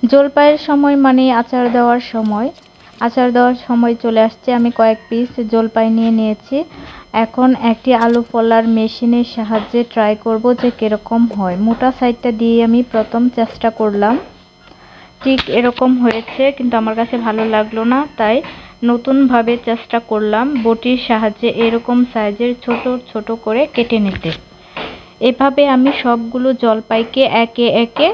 জলপাইয়ের সময় মানে আচার দেওয়ার সময়। আচার দেওয়ার সময় চলে আসছে। আমি কয়েক পিস জলপাই নিয়ে নিয়েছি। এখন একটি আলু ফোলার মেশিনের সাহায্যে ট্রাই করব যে কীরকম হয়। মোটা সাইডটা দিয়ে আমি প্রথম চেষ্টা করলাম, ঠিক এরকম হয়েছে, কিন্তু আমার কাছে ভালো লাগলো না, তাই নতুনভাবে চেষ্টা করলাম বটির সাহায্যে এরকম সাইজের ছোট ছোট করে কেটে নিতে। এভাবে আমি সবগুলো জলপাইকে একে একে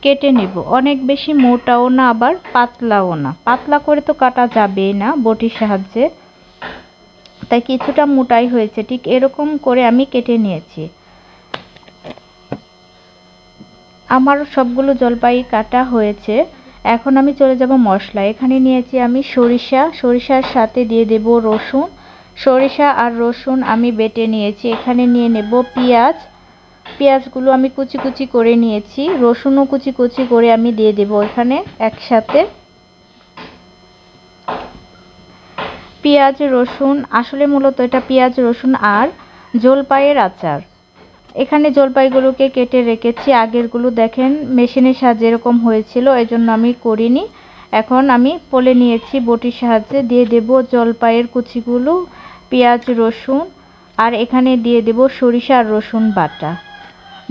কেটে নেব। অনেক বেশি মোটাও না, আবার পাতলাও না। পাতলা করে তো কাটা যাবেই না বটির সাহায্যে, তাই কিছুটা মোটাই হয়েছে। ঠিক এরকম করে আমি কেটে নিয়েছি। আমার সবগুলো জলপাই কাটা হয়েছে। এখন আমি চলে যাব মশলা। এখানে নিয়েছি আমি সরিষা, সরিষার সাথে দিয়ে দেব রসুন। সরিষা আর রসুন আমি বেটে নিয়েছি। এখানে নিয়ে নেব পেঁয়াজ। পেঁয়াজগুলো আমি কুচি কুচি করে নিয়েছি। রসুনও কুচি কুচি করে আমি দিয়ে দেব এখানে একসাথে। পেঁয়াজ রসুন, আসলে মূলত এটা পেঁয়াজ রসুন আর জলপাইয়ের আচার। এখানে জলপাইগুলোকে কেটে রেখেছি। আগেরগুলো দেখেন মেশিনের সাহায্যে এরকম হয়েছিল, এজন্য আমি করিনি। এখন আমি পলে নিয়েছি বটির সাহায্যে। দিয়ে দেব জলপাইয়ের কুচিগুলো, পেঁয়াজ রসুন, আর এখানে দিয়ে দেব সরিষা আর রসুন বাটা।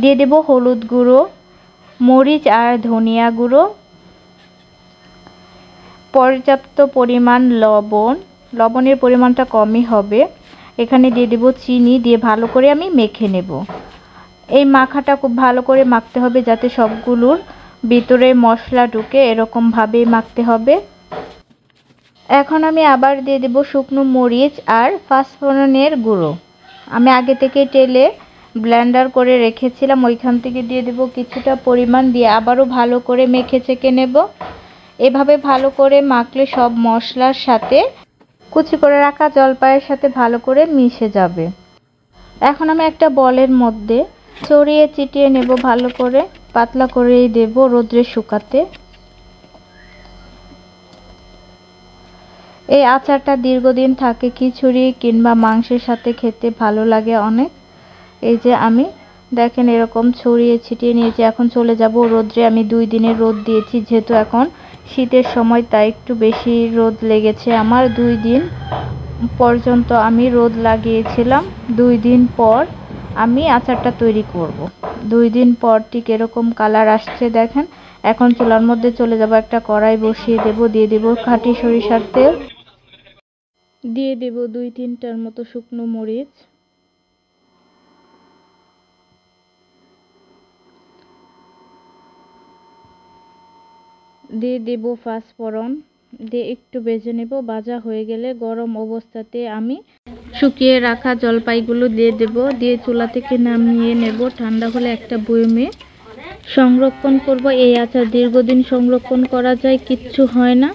দিয়ে দেব হলুদ গুঁড়ো, মরিচ আর ধনিয়া গুঁড়ো, পর্যাপ্ত পরিমাণ লবণ। লবণের পরিমাণটা কমই হবে। এখানে দিয়ে দেব চিনি। দিয়ে ভালো করে আমি মেখে নেব। এই মাখাটা খুব ভালো করে মাখতে হবে যাতে সবগুলোর ভিতরে মশলা ঢুকে, এরকমভাবে মাখতে হবে। এখন আমি আবার দিয়ে দেব শুকনো মরিচ আর পাঁচফোড়নের গুঁড়ো। আমি আগে থেকে টেলে ব্লেন্ডার করে রেখেছিলাম, ওইখান থেকে দিয়ে দেব কিছুটা পরিমাণ। দিয়ে আবারও ভালো করে মেখে চেকে নেব। এভাবে ভালো করে মাখলে সব মশলার সাথে কুচি করে রাখা জলপাইয়ের সাথে ভালো করে মিশে যাবে। এখন আমি একটা বলের মধ্যে ছড়িয়ে ছিটিয়ে নেব ভালো করে, পাতলা করেই দেব রোদ্রে শুকাতে। এই আচারটা দীর্ঘদিন থাকে, খিচুড়ি কিংবা মাংসের সাথে খেতে ভালো লাগে অনেক। এই যে আমি দেখেন এরকম ছড়িয়ে ছিটিয়ে নিয়েছি। এখন চলে যাব রোদ্রে। আমি 2 দিনের রোদ দিয়েছি, যেহেতু এখন শীতের সময় তাই একটু বেশি রোদ লেগেছে আমার। 2 দিন পর্যন্ত আমি রোদ লাগিয়েছিলাম। 2 দিন পর আমি আচারটা তৈরি করব। 2 দিন পর ঠিক এরকম কালার আসছে দেখেন। এখন চুলার মধ্যে চলে যাব, একটা কড়াই বসিয়ে দেব। দিয়ে দেব খাঁটি সরিষার তেল। দিয়ে দেব 2-3টার মতো শুকনো মরিচ। দিয়ে দেব পাঁচফোড়ন। দিয়ে একটু ভেজে নেব। ভাজা হয়ে গেলে গরম অবস্থাতে আমি শুকিয়ে রাখা জলপাইগুলো দিয়ে দেব। দিয়ে চুলা থেকে নামিয়ে নেব। ঠান্ডা হলে একটা বয়মে সংরক্ষণ করব। এই আচার দীর্ঘদিন সংরক্ষণ করা যায়, কিচ্ছু হয় না।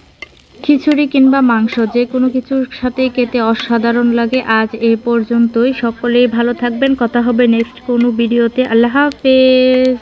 খিচুড়ি কিংবা মাংস যে কোনো কিছুর সাথেই খেতে অসাধারণ লাগে। আজ এই পর্যন্তই। সকলেই ভালো থাকবেন। কথা হবে নেক্সট কোনো ভিডিওতে। আল্লাহ হাফেজ।